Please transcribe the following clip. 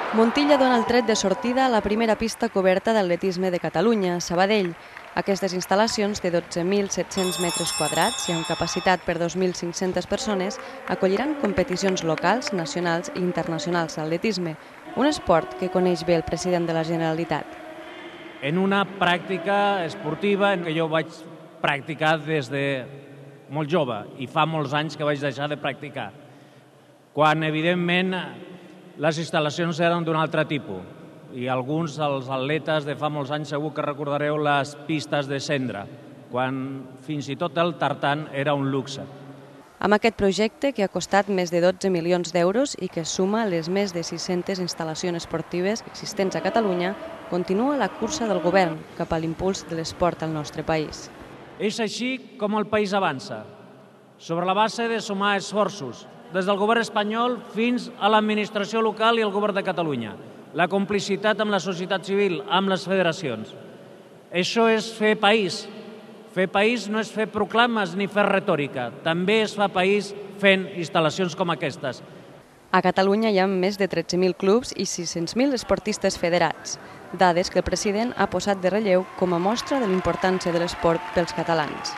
Montilla dona el tret de sortida a la primera pista coberta d'atletisme de Catalunya, a Sabadell. Aquestes instal·lacions de 12.700 metres quadrats i amb capacitat per 2.500 persones acolliran competicions locals, nacionals i internacionals d'atletisme, un esport que coneix bé el president de la Generalitat. En una pràctica esportiva que jo vaig practicar des de molt jove i fa molts anys que vaig deixar de practicar, quan evidentment les instal·lacions eren d'un altre tipus i alguns dels atletes de fa molts anys segur que recordareu les pistes de cendra, quan fins i tot el tartan era un luxe. Amb aquest projecte, que ha costat més de 12 milions d'euros i que suma les més de 600 instal·lacions esportives existents a Catalunya, continua la cursa del govern cap a l'impuls de l'esport al nostre país. És així com el país avança, sobre la base de sumar esforços, des del govern espanyol fins a l'administració local i el govern de Catalunya, la complicitat amb la societat civil, amb les federacions. Això és fer país. Fer país no és fer proclames ni fer retòrica, també es fa país fent instal·lacions com aquestes. A Catalunya hi ha més de 13.000 clubs i 600.000 esportistes federats, dades que el president ha posat de relleu com a mostra de la importància de l'esport pels catalans.